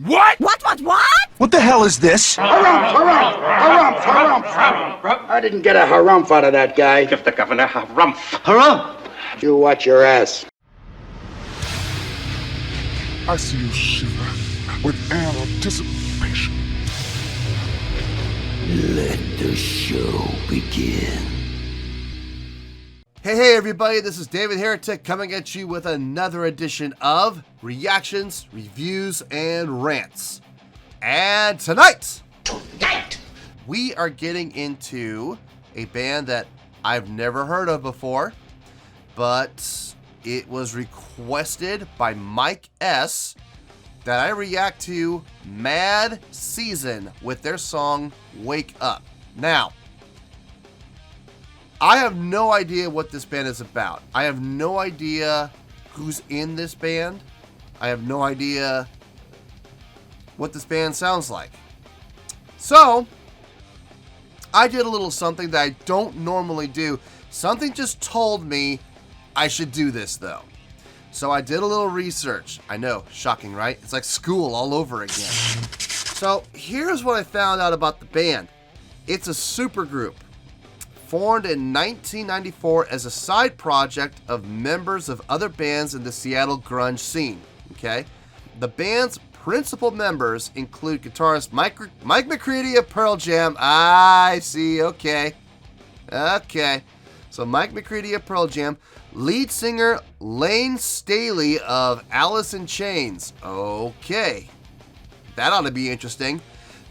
What? What? What the hell is this? Harumph! I didn't get a harumph out of that guy. Give the governor harumph. Harumph! You watch your ass. I see you shiver with anticipation. Let the show begin. Hey everybody, this is David Heretic coming at you with another edition of Reactions, Reviews, and Rants. And tonight, we are getting into a band that I've never heard of before, but it was requested by Mike S. that I react to Mad Season with their song Wake Up. Now, I have no idea what this band is about. I have no idea who's in this band. I have no idea what this band sounds like. So, I did a little something that I don't normally do. Something just told me I should do this though. So I did a little research. I know, shocking, right? It's like school all over again. So here's what I found out about the band. It's a supergroup formed in 1994 as a side project of members of other bands in the Seattle grunge scene. Okay, the band's principal members include guitarist Mike McCready of Pearl Jam. I see. Okay. So Mike McCready of Pearl Jam, lead singer Lane Staley of Alice in Chains. Okay, that ought to be interesting.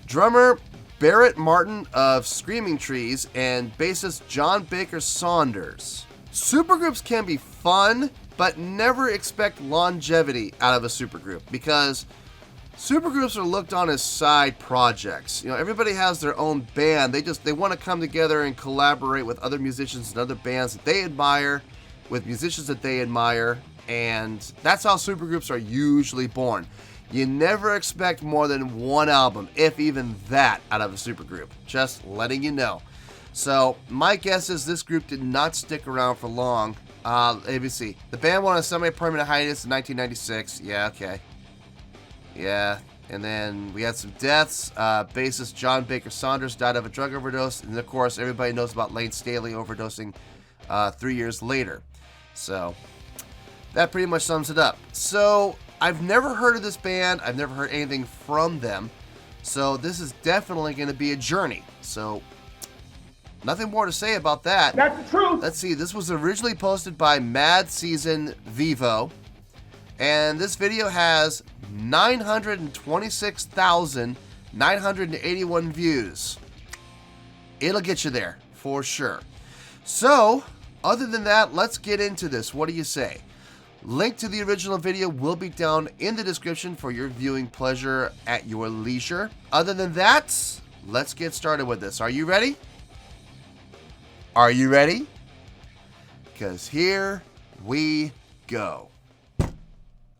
Drummer Barrett Martin of Screaming Trees, and bassist John Baker Saunders. Supergroups can be fun, but never expect longevity out of a supergroup because supergroups are looked on as side projects. You know, everybody has their own band. They want to come together and collaborate with other musicians and other bands that they admire, with musicians that they admire, and that's how supergroups are usually born. You never expect more than one album, if even that, out of a supergroup. Just letting you know. So, my guess is this group did not stick around for long. Let me see. The band went on a semi-permanent hiatus in 1996. Yeah, okay. Yeah, and then we had some deaths. Bassist John Baker Saunders died of a drug overdose. And, of course, everybody knows about Lane Staley overdosing 3 years later. So, that pretty much sums it up. So, I've never heard of this band. I've never heard anything from them. So this is definitely going to be a journey. So nothing more to say about that. That's the truth. Let's see. This was originally posted by Mad Season Vivo. And this video has 926,981 views. It'll get you there for sure. So other than that, let's get into this. What do you say? Link to the original video will be down in the description for your viewing pleasure at your leisure. Other than that, let's get started with this. Are you ready? Are you ready? Because here we go.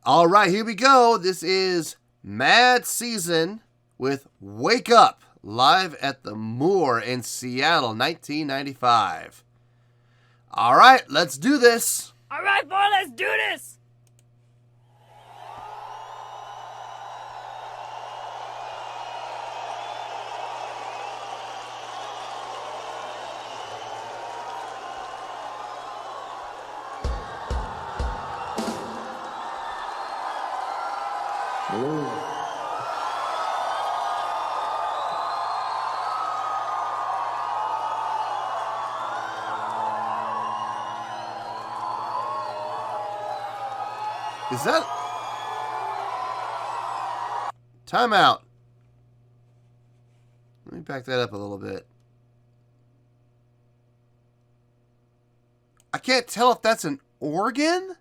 All right, here we go. This is Mad Season with Wake Up, live at the Moore in Seattle, 1995. All right, let's do this. All right, boy, let's do this. Is that... Time out. Let me back that up a little bit. I can't tell if that's an organ.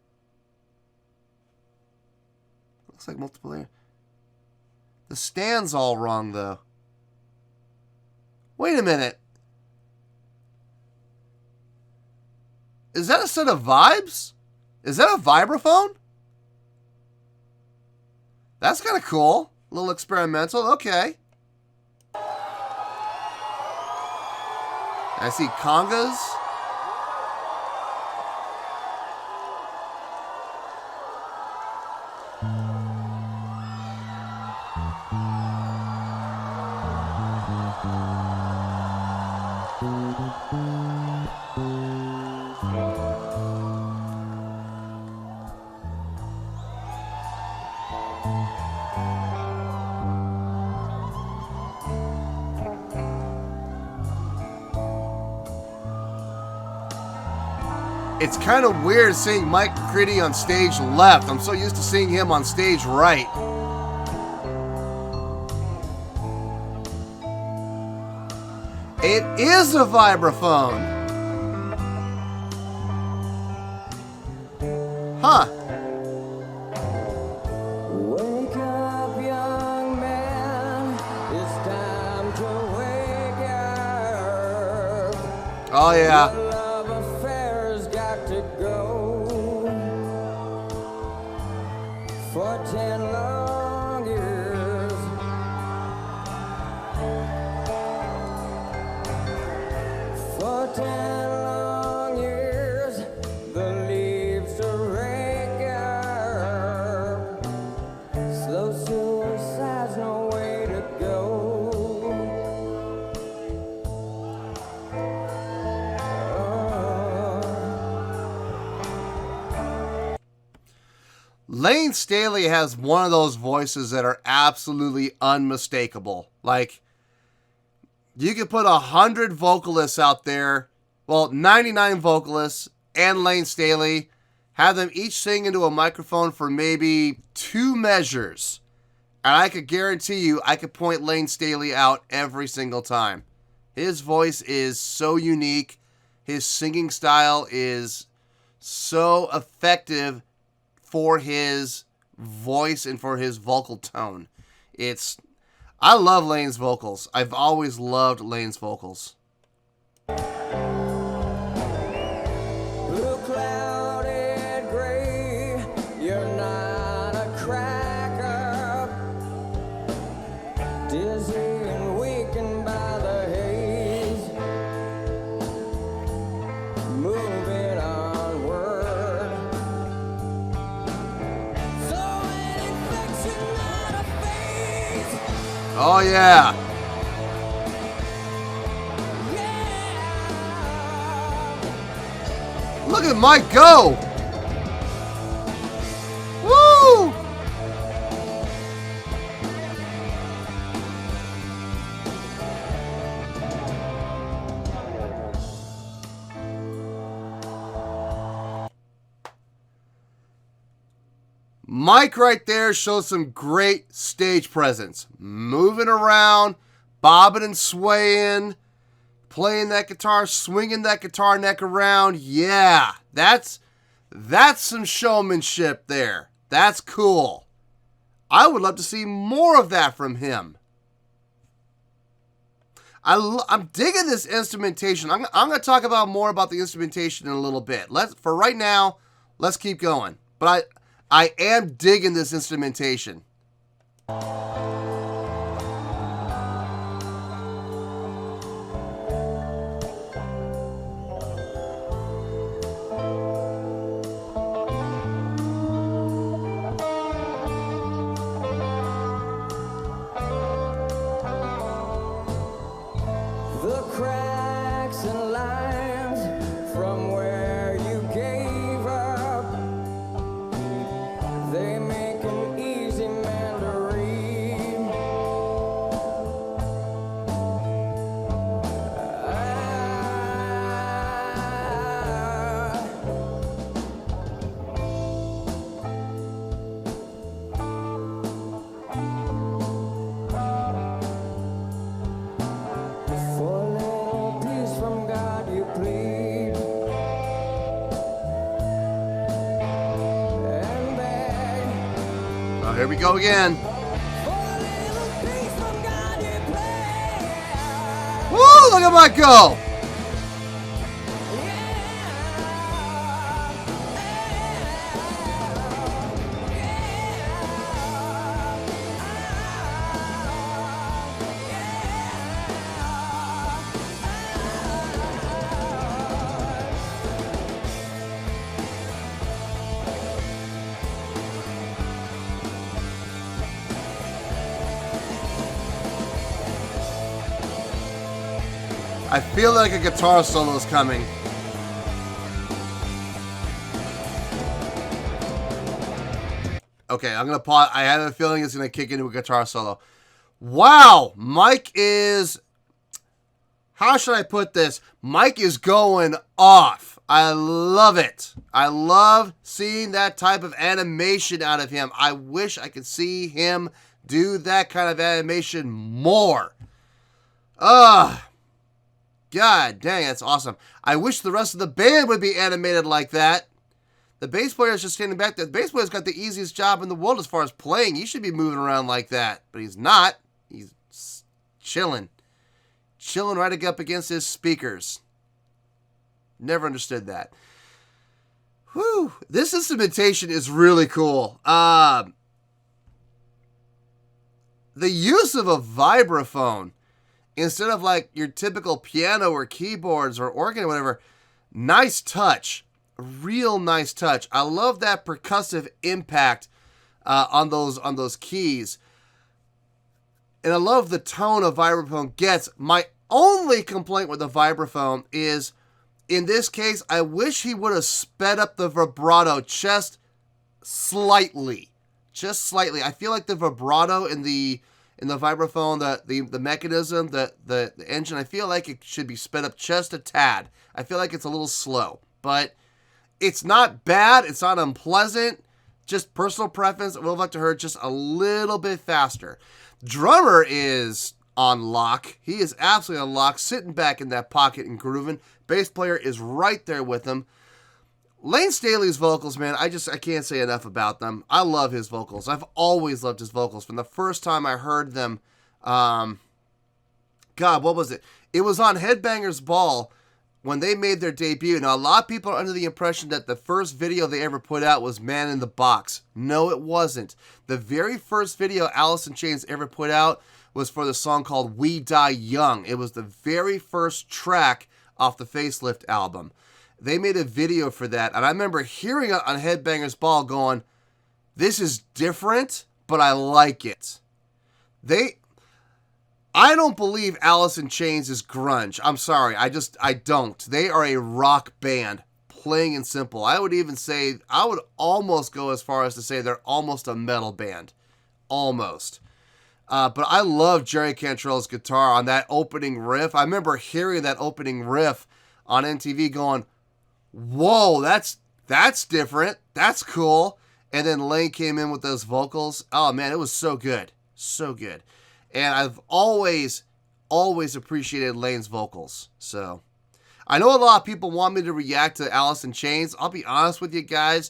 Looks like multiple layers. The stand's all wrong, though. Wait a minute. Is that a set of vibes? Is that a vibraphone? That's kind of cool. A little experimental. Okay. I see congas. It's kind of weird seeing Mike McCready on stage left. I'm so used to seeing him on stage right. It is a vibraphone. Huh. Wake up, young man. It's time to wake up. Oh, yeah. Love affair's got to go. For 10 long years. For 10 long years, the leaves are rake up. Slow suicide's no way to go. Lane Staley has one of those voices that are absolutely unmistakable. Like, you could put 100 vocalists out there, well, 99 vocalists and Lane Staley, have them each sing into a microphone for maybe 2 measures. And I could guarantee you, I could point Lane Staley out every single time. His voice is so unique. His singing style is so effective for his voice and for his vocal tone. I love Lane's vocals. I've always loved Lane's vocals. Blue clouded gray, you're not a cracker. Dizzy and weakened by the haze. Moving onward. So an infection, not a phase. Oh, yeah. Look at Mike go. Woo! Mike right there shows some great stage presence. Moving around, bobbing and swaying, playing that guitar, swinging that guitar neck around. Yeah, that's some showmanship there. That's cool. I would love to see more of that from him. I'm digging this instrumentation. I'm going to talk about more about the instrumentation in a little bit. For right now, let's keep going. But I am digging this instrumentation. The cracks and lines from where you gave up, they make an easy man to read. For a little peace from God you plead and beg. Oh, here we go again. For a little peace from God you pray. Woo, look at Mike go. I feel like a guitar solo is coming. Okay, I'm going to pause. I have a feeling it's going to kick into a guitar solo. Wow, Mike is... How should I put this? Mike is going off. I love it. I love seeing that type of animation out of him. I wish I could see him do that kind of animation more. God dang, that's awesome. I wish the rest of the band would be animated like that. The bass player is just standing back there. The bass player's got the easiest job in the world as far as playing. He should be moving around like that, but he's not. He's chilling. Chilling right up against his speakers. Never understood that. Whew. This instrumentation is really cool. The use of a vibraphone instead of like your typical piano or keyboards or organ or whatever. Nice touch. Real nice touch. I love that percussive impact on those keys. And I love the tone a vibraphone gets. My only complaint with the vibraphone is, in this case, I wish he would have sped up the vibrato just slightly. Just slightly. I feel like the vibrato in the vibraphone, the mechanism, the engine, I feel like it should be sped up just a tad. I feel like it's a little slow. But it's not bad. It's not unpleasant. Just personal preference. I would have liked to hear just a little bit faster. Drummer is on lock. He is absolutely on lock, sitting back in that pocket and grooving. Bass player is right there with him. Lane Staley's vocals, man, I can't say enough about them. I love his vocals. I've always loved his vocals. From the first time I heard them, God, what was it? It was on Headbangers Ball when they made their debut. Now, a lot of people are under the impression that the first video they ever put out was Man in the Box. No, it wasn't. The very first video Alice in Chains ever put out was for the song called We Die Young. It was the very first track off the Facelift album. They made a video for that, and I remember hearing it on Headbangers Ball going, this is different, but I like it. I don't believe Alice in Chains is grunge. I'm sorry. I don't. They are a rock band, plain and simple. I would almost go as far as to say they're almost a metal band. Almost. But I love Jerry Cantrell's guitar on that opening riff. I remember hearing that opening riff on MTV going, whoa, that's different. That's cool. And then Lane came in with those vocals. Oh, man, it was so good. So good. And I've always appreciated Lane's vocals. So, I know a lot of people want me to react to Alice in Chains. I'll be honest with you guys.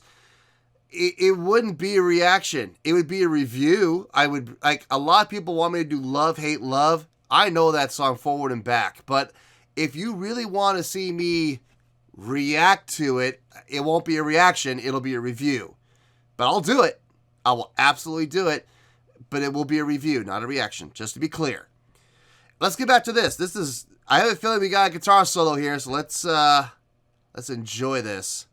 It wouldn't be a reaction. It would be a review. A lot of people want me to do Love, Hate, Love. I know that song forward and back. But if you really want to see me react to it, it won't be a reaction. It'll be a review. But I'll do it. I will absolutely do it. But it will be a review, not a reaction, just to be clear. Let's get back to this. I have a feeling we got a guitar solo here, so let's enjoy this.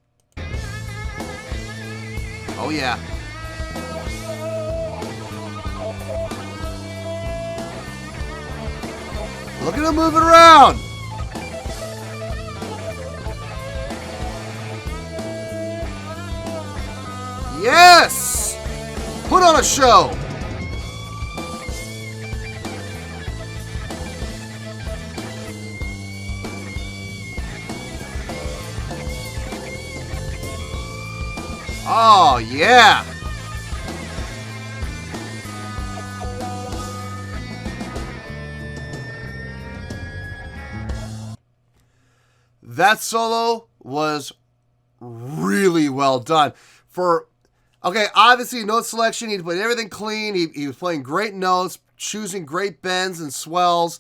Oh yeah. Look at him moving around. Yes! Put on a show. Oh, yeah. That solo was really well done. Obviously, note selection, he played everything clean. He was playing great notes, choosing great bends and swells,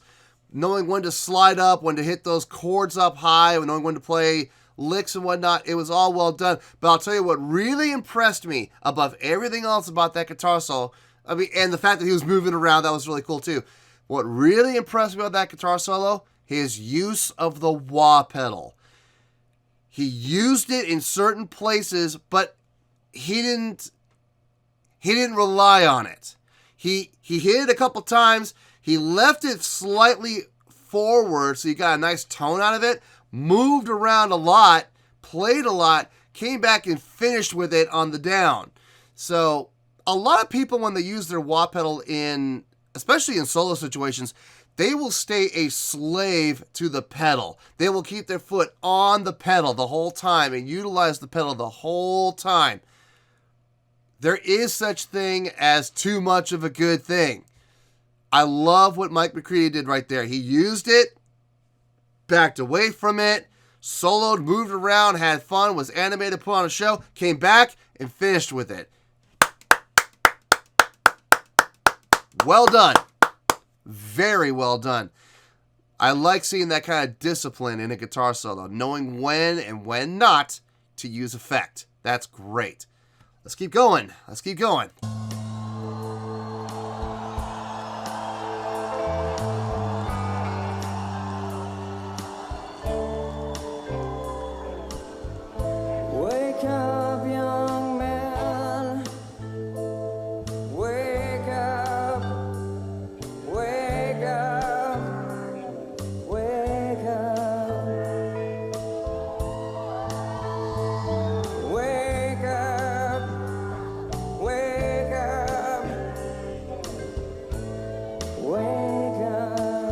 knowing when to slide up, when to hit those chords up high, knowing when to play licks and whatnot. It was all well done. But I'll tell you what really impressed me above everything else about that guitar solo, and the fact that he was moving around, that was really cool too. What really impressed me about that guitar solo, his use of the wah pedal. He used it in certain places, but he didn't rely on it. He hit it a couple times. He left it slightly forward, so you got a nice tone out of it. Moved around a lot, played a lot, came back and finished with it on the down. So a lot of people, when they use their wah pedal especially in solo situations, they will stay a slave to the pedal. They will keep their foot on the pedal the whole time and utilize the pedal the whole time. There is such thing as too much of a good thing. I love what Mike McCready did right there. He used it, backed away from it, soloed, moved around, had fun, was animated, put on a show, came back, and finished with it. Well done. Very well done. I like seeing that kind of discipline in a guitar solo, knowing when and when not to use effect. That's great. Let's keep going. Let's keep going. Wake up, young man. Wake up. Wake up. Wake up. Wake up. Wake up. Wake up.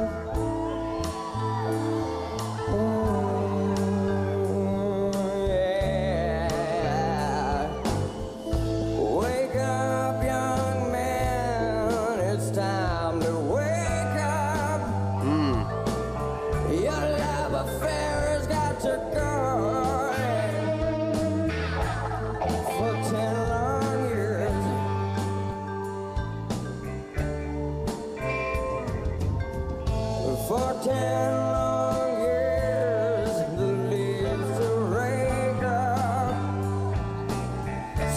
Yeah. Wake up, young man. It's time to wake up. Your love affair has got to go. For 10 long years. For 10 long years, the leaves to rake up.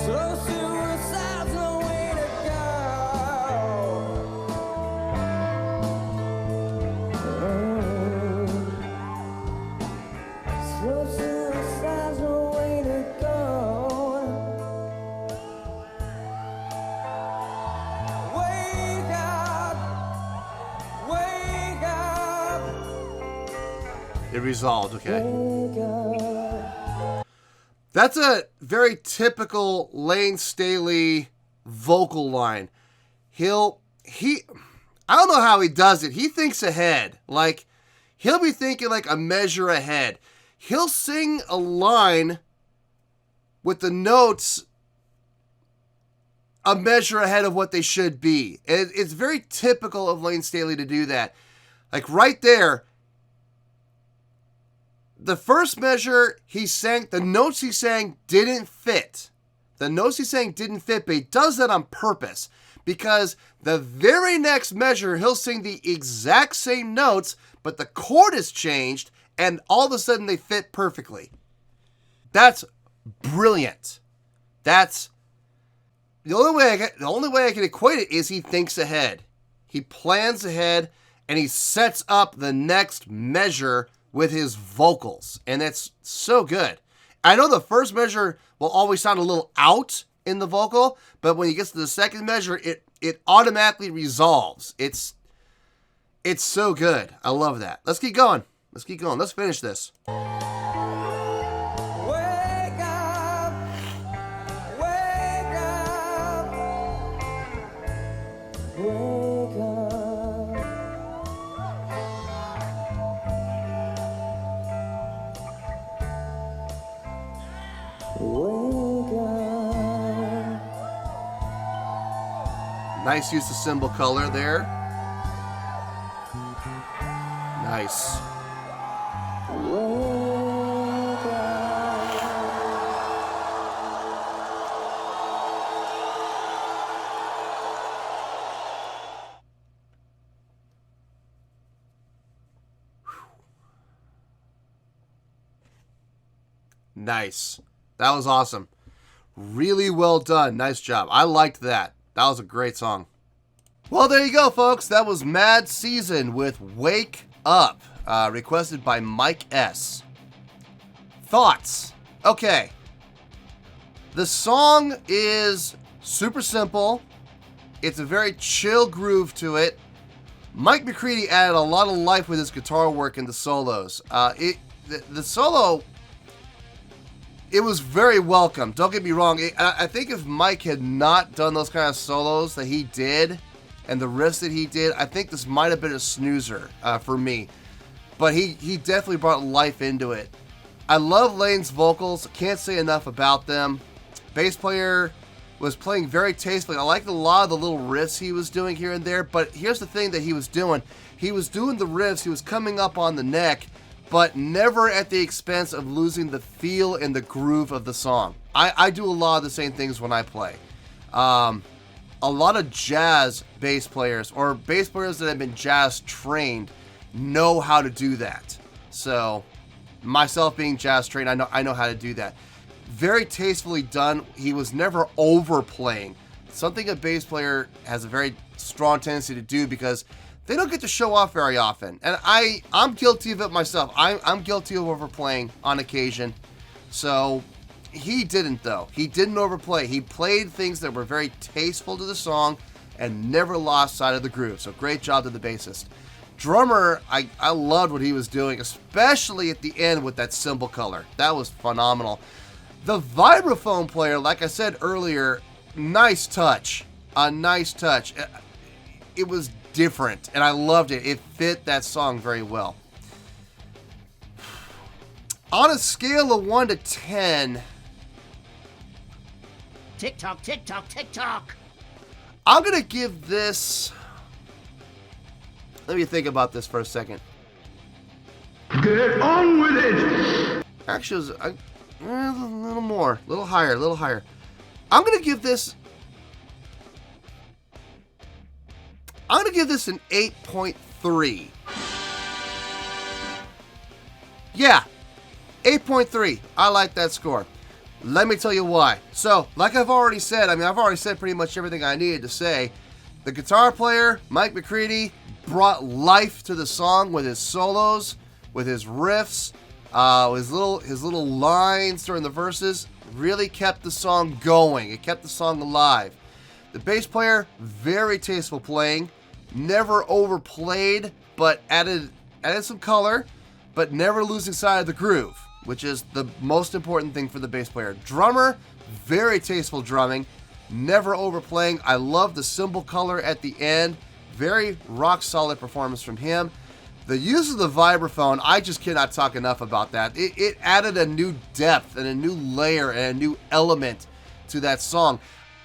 Slow suicide's the way to go. Slow suicide's the way to go. Wake up. Wake up. It resolved, okay. Wake up. That's a very typical Lane Staley vocal line. I don't know how he does it. He thinks ahead. Like, he'll be thinking like a measure ahead. He'll sing a line with the notes a measure ahead of what they should be. And it's very typical of Lane Staley to do that. Like right there, the first measure he sang, the notes he sang didn't fit. The notes he sang didn't fit, but he does that on purpose. Because the very next measure, he'll sing the exact same notes, but the chord is changed, and all of a sudden they fit perfectly. That's brilliant. That's the only way I can equate it is he thinks ahead. He plans ahead, and he sets up the next measure with his vocals, and that's so good. I know the first measure will always sound a little out in the vocal, but when he gets to the second measure, it automatically resolves. It's so good. I love that. Let's keep going. Let's keep going. Let's finish this. Wake up. Wake up. Wake up. Wake up. Nice use of cymbal color there. Nice. Wake up. Nice. That was awesome. Really well done. Nice job. I liked that. That was a great song. Well, there you go, folks. That was Mad Season with Wake Up, requested by Mike S. Thoughts? Okay. The song is super simple. It's a very chill groove to it. Mike McCready added a lot of life with his guitar work in the solos. The solo, it was very welcome. Don't get me wrong. I think if Mike had not done those kind of solos that he did, and the riffs that he did, I think this might have been a snoozer for me. But he definitely brought life into it. I love Lane's vocals. Can't say enough about them. Bass player was playing very tastefully. I liked a lot of the little riffs he was doing here and there, but here's the thing that he was doing. He was doing the riffs, he was coming up on the neck, but never at the expense of losing the feel and the groove of the song. I do a lot of the same things when I play. A lot of jazz bass players, or bass players that have been jazz trained, know how to do that. So, myself being jazz trained, I know how to do that. Very tastefully done. He was never overplaying. Something a bass player has a very strong tendency to do because they don't get to show off very often. And I'm guilty of it myself. I'm guilty of overplaying on occasion. So he didn't, though. He didn't overplay. He played things that were very tasteful to the song and never lost sight of the groove. So great job to the bassist. Drummer, I loved what he was doing, especially at the end with that cymbal color. That was phenomenal. The vibraphone player, like I said earlier, nice touch. A nice touch. It was different, and I loved it. It fit that song very well. On a scale of 1 to 10... Tick-tock, tick-tock, tick-tock. I'm going to give this... Let me think about this for a second. Get on with it! Actually, it was a little more. A little higher. I'm going to give this... I'm going to give this an 8.3. Yeah, 8.3. I like that score. Let me tell you why. So, like I've already said, I've already said pretty much everything I needed to say. The guitar player, Mike McCready, brought life to the song with his solos, with his riffs, his little lines during the verses. Really kept the song going. It kept the song alive. The bass player, very tasteful playing. Never overplayed, but added some color, but never losing sight of the groove, which is the most important thing for the bass player. Drummer, very tasteful drumming, never overplaying. I love the cymbal color at the end. Very rock solid performance from him. The use of the vibraphone, I just cannot talk enough about that. It added a new depth and a new layer and a new element to that song.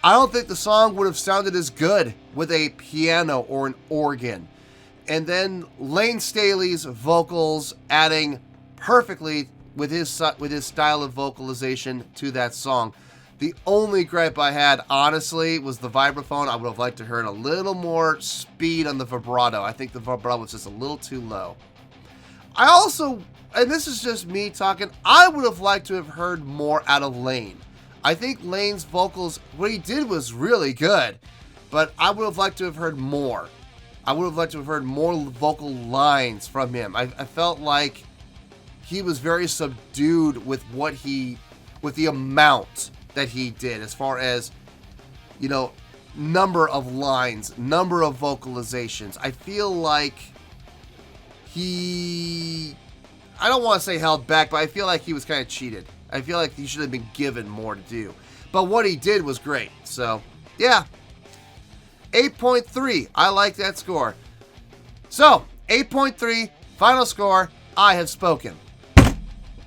I don't think the song would have sounded as good with a piano or an organ. And then Lane Staley's vocals adding perfectly with his style of vocalization to that song. The only gripe I had, honestly, was the vibraphone. I would have liked to hear a little more speed on the vibrato. I think the vibrato was just a little too low. I also, and this is just me talking, I would have liked to have heard more out of Lane. I think Lane's vocals, what he did was really good, but I would have liked to have heard more. I would have liked to have heard more vocal lines from him. I felt like he was very subdued with with the amount that he did as far as, number of lines, number of vocalizations. I feel like I don't want to say held back, but I feel like he was kind of cheated. I feel like he should have been given more to do. But what he did was great. So, yeah. 8.3. I like that score. So, 8.3. Final score. I have spoken.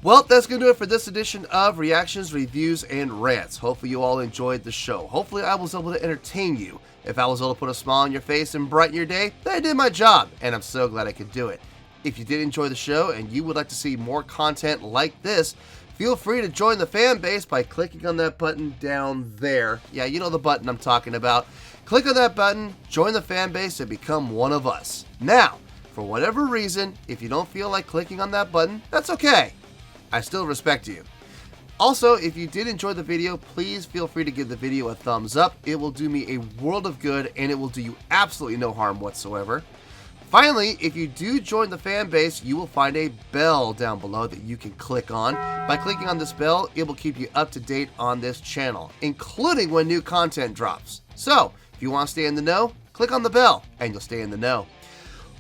Well, that's going to do it for this edition of Reactions, Reviews, and Rants. Hopefully you all enjoyed the show. Hopefully I was able to entertain you. If I was able to put a smile on your face and brighten your day, then I did my job, and I'm so glad I could do it. If you did enjoy the show and you would like to see more content like this, feel free to join the fan base by clicking on that button down there. Yeah, you know the button I'm talking about. Click on that button, join the fan base, and become one of us. Now, for whatever reason, if you don't feel like clicking on that button, that's okay. I still respect you. Also, if you did enjoy the video, please feel free to give the video a thumbs up. It will do me a world of good, and it will do you absolutely no harm whatsoever. Finally, if you do join the fan base, you will find a bell down below that you can click on. By clicking on this bell, it will keep you up to date on this channel, including when new content drops. So, if you want to stay in the know, click on the bell, and you'll stay in the know.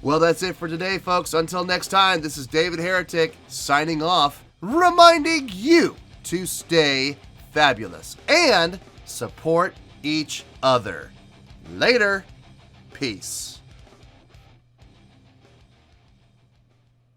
Well, that's it for today, folks. Until next time, this is David Heretic, signing off, reminding you to stay fabulous and support each other. Later. Peace.